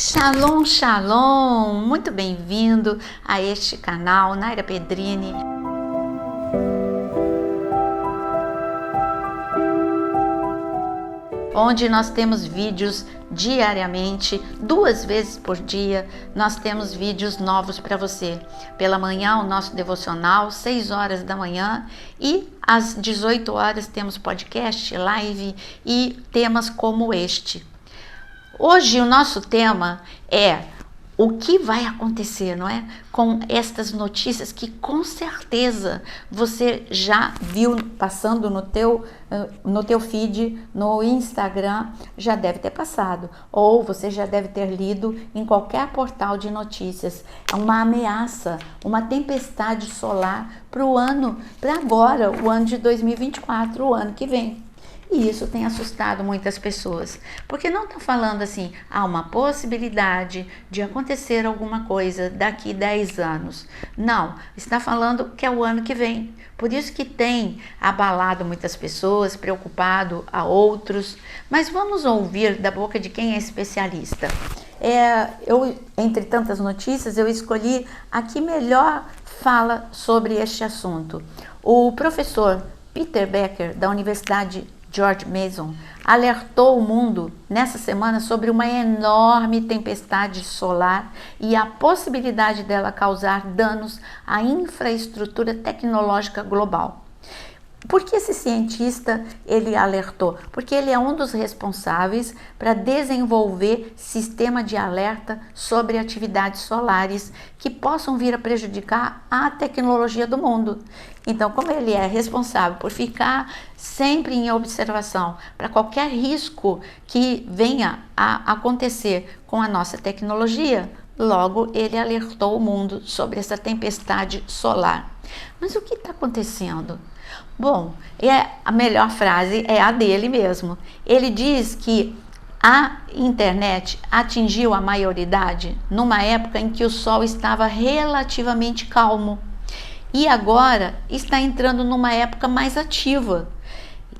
Shalom, shalom! Muito bem-vindo a este canal, Naira Pedrini. Onde nós temos vídeos diariamente, 2 vezes por dia, nós temos vídeos novos para você. Pela manhã, o nosso devocional, 6 horas da manhã, e às 18 horas temos podcast, live e temas como este. Hoje o nosso tema é o que vai acontecer, não é? Com estas notícias que com certeza você já viu passando no teu feed, no Instagram, já deve ter passado. Ou você já deve ter lido em qualquer portal de notícias. É uma ameaça, uma tempestade solar para o ano, para agora, o ano de 2024, o ano que vem. E isso tem assustado muitas pessoas, porque não está falando assim, há uma possibilidade de acontecer alguma coisa daqui 10 anos. Não, está falando que é o ano que vem. Por isso que tem abalado muitas pessoas, preocupado a outros. Mas vamos ouvir da boca de quem é especialista. Entre tantas notícias, eu escolhi a que melhor fala sobre este assunto. O professor Peter Becker, da Universidade George Mason, alertou o mundo nessa semana sobre uma enorme tempestade solar e a possibilidade dela causar danos à infraestrutura tecnológica global. Por que esse cientista ele alertou? Porque ele é um dos responsáveis para desenvolver sistema de alerta sobre atividades solares que possam vir a prejudicar a tecnologia do mundo. Então, como ele é responsável por ficar sempre em observação para qualquer risco que venha a acontecer com a nossa tecnologia, logo ele alertou o mundo sobre essa tempestade solar. Mas o que está acontecendo? Bom, a melhor frase é a dele mesmo. Ele diz que a internet atingiu a maioridade numa época em que o sol estava relativamente calmo e agora está entrando numa época mais ativa.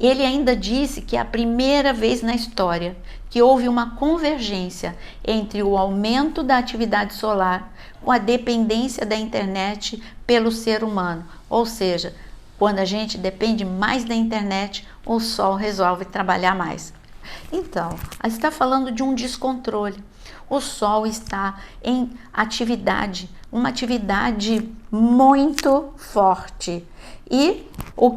Ele ainda disse que é a primeira vez na história que houve uma convergência entre o aumento da atividade solar com a dependência da internet pelo ser humano, ou seja, quando a gente depende mais da internet, o sol resolve trabalhar mais. Então, a gente está falando de um descontrole. O sol está em atividade, uma atividade muito forte. E por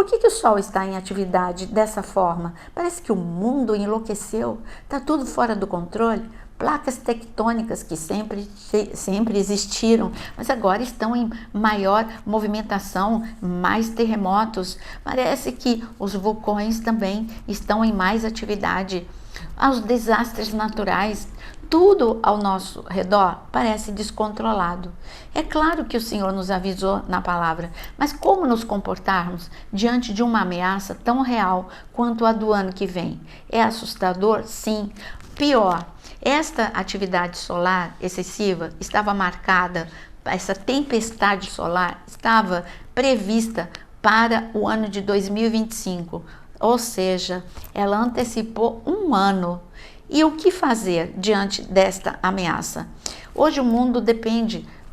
que o sol está em atividade dessa forma? Parece que o mundo enlouqueceu, está tudo fora do controle. Placas tectônicas que sempre existiram, mas agora estão em maior movimentação, mais terremotos. Parece que os vulcões também estão em mais atividade. Os desastres naturais, tudo ao nosso redor parece descontrolado. É claro que o Senhor nos avisou na palavra, mas como nos comportarmos diante de uma ameaça tão real quanto a do ano que vem? É assustador? Sim. Pior, esta atividade solar excessiva estava marcada, essa tempestade solar estava prevista para o ano de 2025, ou seja, ela antecipou um ano. E o que fazer diante desta ameaça? Hoje o mundo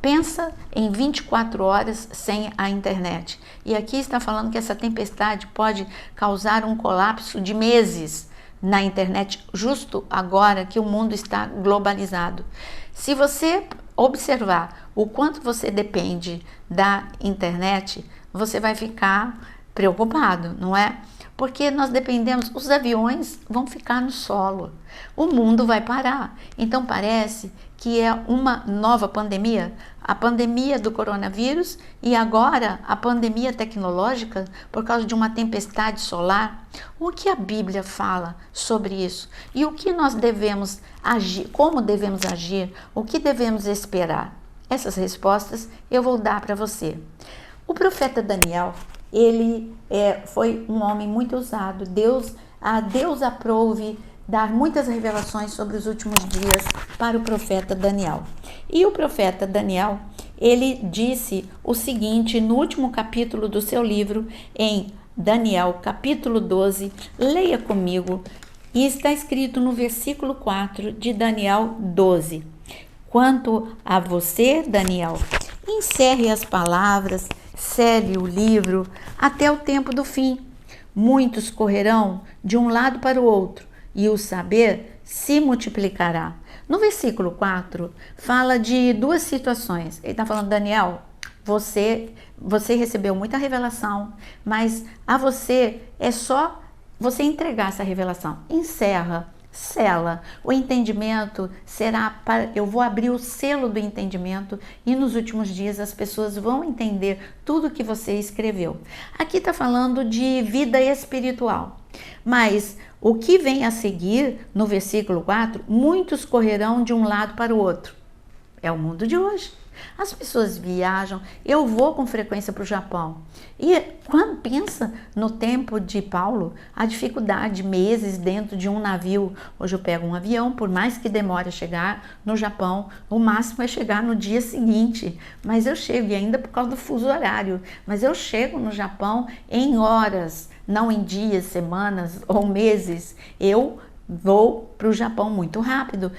pensa em 24 horas sem a internet. E aqui está falando que essa tempestade pode causar um colapso de meses na internet, justo agora que o mundo está globalizado. Se você observar o quanto você depende da internet, você vai ficar preocupado, não é? Porque nós dependemos, os aviões vão ficar no solo, o mundo vai parar. Então parece que é uma nova pandemia, a pandemia do coronavírus e agora a pandemia tecnológica por causa de uma tempestade solar. O que a Bíblia fala sobre isso? E o que nós devemos agir, como devemos agir, o que devemos esperar? Essas respostas eu vou dar para você. O profeta Daniel, ele foi um homem muito usado. Deus aprove dar muitas revelações sobre os últimos dias para o profeta Daniel. E o profeta Daniel, ele disse o seguinte no último capítulo do seu livro, em Daniel, capítulo 12, leia comigo E está escrito no versículo 4 de Daniel 12. Quanto a você, Daniel, encerre as palavras, cele o livro até o tempo do fim. Muitos correrão de um lado para o outro, e o saber se multiplicará. No versículo 4, fala de duas situações. Ele está falando, Daniel, você recebeu muita revelação, mas a você é só você entregar essa revelação. Encerra, sela. O entendimento será para... Eu vou abrir o selo do entendimento e nos últimos dias as pessoas vão entender tudo que você escreveu. Aqui está falando de vida espiritual. Mas o que vem a seguir, no versículo 4, muitos correrão de um lado para o outro. É o mundo de hoje. As pessoas viajam, eu vou com frequência para o Japão. E quando pensa no tempo de Paulo, a dificuldade, meses dentro de um navio. Hoje eu pego um avião, por mais que demore a chegar no Japão, o máximo é chegar no dia seguinte. Mas eu chego, e ainda por causa do fuso horário, mas eu chego no Japão em horas, não em dias, semanas ou meses. Eu vou para o Japão muito rápido,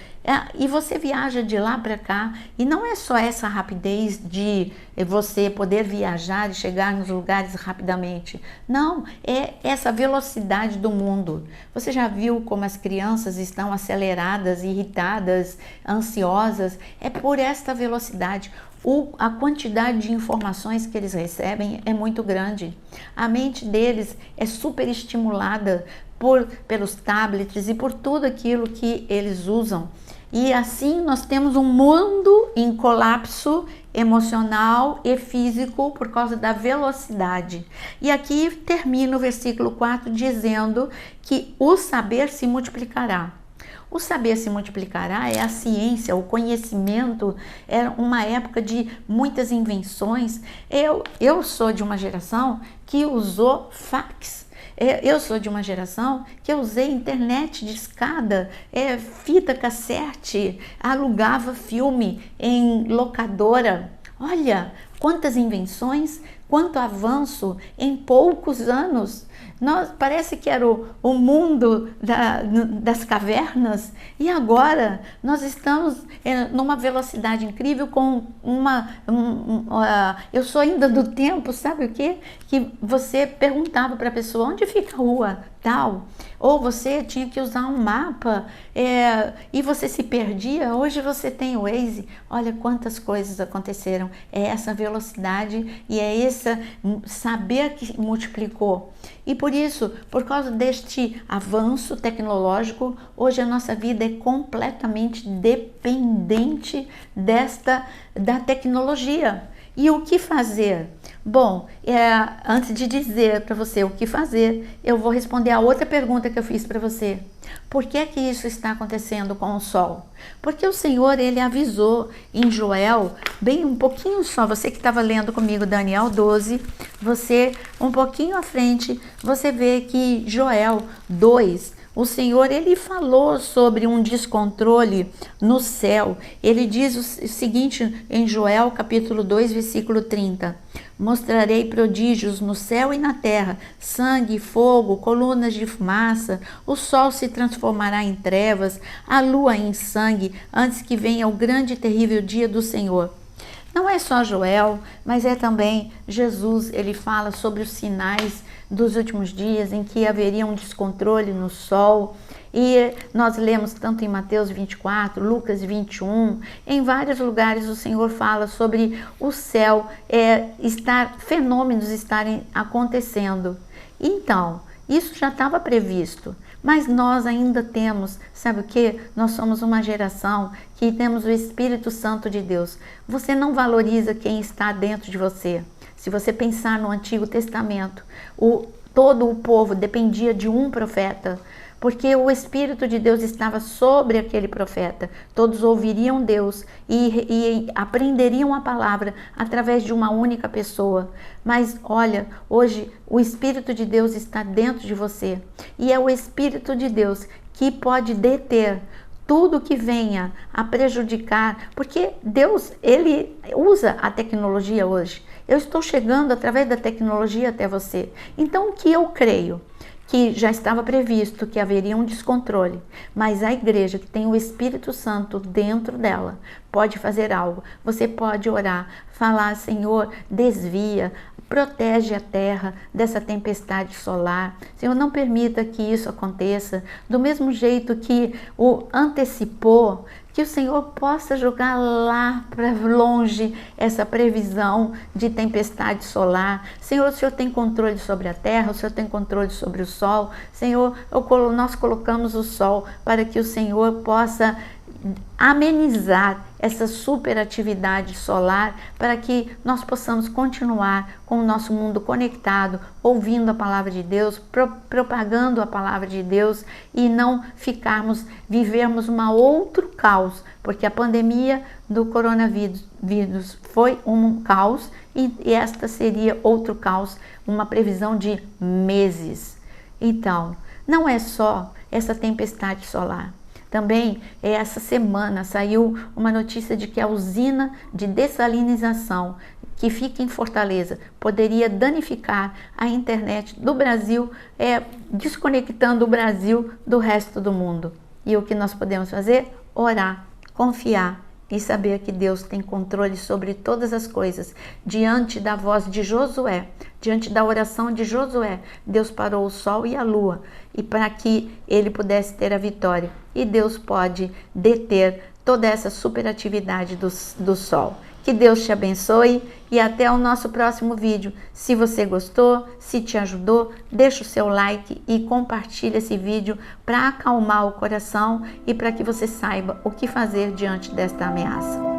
e você viaja de lá para cá, e não é só essa rapidez de você poder viajar e chegar nos lugares rapidamente, não, é essa velocidade do mundo. Você já viu como as crianças estão aceleradas, irritadas, ansiosas? É por esta velocidade. A quantidade de informações que eles recebem é muito grande. A mente deles é super estimulada pelos tablets e por tudo aquilo que eles usam. E assim nós temos um mundo em colapso emocional e físico por causa da velocidade. E aqui termina o versículo 4 dizendo que o saber se multiplicará. O saber se multiplicará é a ciência, o conhecimento. Era uma época de muitas invenções. Eu sou de uma geração que usou fax. Eu sou de uma geração que eu usei internet de escada, fita cassete, alugava filme em locadora. Olha quantas invenções, quanto avanço em poucos anos. Parece que era o mundo das cavernas, e agora nós estamos numa velocidade incrível com eu sou ainda do tempo, sabe o quê? Que você perguntava para a pessoa onde fica a rua tal, ou você tinha que usar um mapa e você se perdia. Hoje você tem o Waze. Olha quantas coisas aconteceram. É essa velocidade e é esse saber que multiplicou. E por isso, por causa deste avanço tecnológico, hoje a nossa vida é completamente dependente da tecnologia. E o que fazer? Bom, antes de dizer para você o que fazer, eu vou responder a outra pergunta que eu fiz para você. Por que que isso está acontecendo com o sol? Porque o Senhor, ele avisou em Joel, bem um pouquinho só, você que estava lendo comigo Daniel 12, você um pouquinho à frente, você vê que Joel 2, o Senhor, ele falou sobre um descontrole no céu. Ele diz o seguinte em Joel capítulo 2, versículo 30. Mostrarei prodígios no céu e na terra, sangue, fogo, colunas de fumaça, o sol se transformará em trevas, a lua em sangue, antes que venha o grande e terrível dia do Senhor. Não é só Joel, mas é também Jesus. Ele fala sobre os sinais dos últimos dias em que haveria um descontrole no sol. E nós lemos tanto em Mateus 24, Lucas 21, em vários lugares o Senhor fala sobre o céu, fenômenos estarem acontecendo. Então, isso já estava previsto, mas nós ainda temos, sabe o que? Nós somos uma geração que temos o Espírito Santo de Deus. Você não valoriza quem está dentro de você. Se você pensar no Antigo Testamento, todo o povo dependia de um profeta, porque o Espírito de Deus estava sobre aquele profeta. Todos ouviriam Deus e aprenderiam a palavra através de uma única pessoa. Mas olha, hoje o Espírito de Deus está dentro de você. E é o Espírito de Deus que pode deter tudo que venha a prejudicar, porque Deus, ele usa a tecnologia hoje. Eu estou chegando através da tecnologia até você. Então, o que eu creio? que já estava previsto que haveria um descontrole, mas a igreja que tem o Espírito Santo dentro dela pode fazer algo. Você pode orar, falar: Senhor, desvia, protege a terra dessa tempestade solar. Senhor, não permita que isso aconteça. Do mesmo jeito que o antecipou, que o Senhor possa jogar lá para longe essa previsão de tempestade solar. Senhor, o Senhor tem controle sobre a terra, o Senhor tem controle sobre o sol. Senhor, nós colocamos o sol para que o Senhor possa amenizar essa superatividade solar, para que nós possamos continuar com o nosso mundo conectado, ouvindo a palavra de Deus, propagando a palavra de Deus e não vivermos um outro caos, porque a pandemia do coronavírus foi um caos e esta seria outro caos, uma previsão de meses. Então, não é só essa tempestade solar. Também, essa semana, saiu uma notícia de que a usina de dessalinização que fica em Fortaleza poderia danificar a internet do Brasil, desconectando o Brasil do resto do mundo. E o que nós podemos fazer? Orar, confiar e saber que Deus tem controle sobre todas as coisas. Diante da voz de Josué, diante da oração de Josué, Deus parou o sol e a lua, e para que ele pudesse ter a vitória. E Deus pode deter toda essa superatividade do sol. Que Deus te abençoe e até o nosso próximo vídeo. Se você gostou, se te ajudou, deixa o seu like e compartilha esse vídeo para acalmar o coração e para que você saiba o que fazer diante desta ameaça.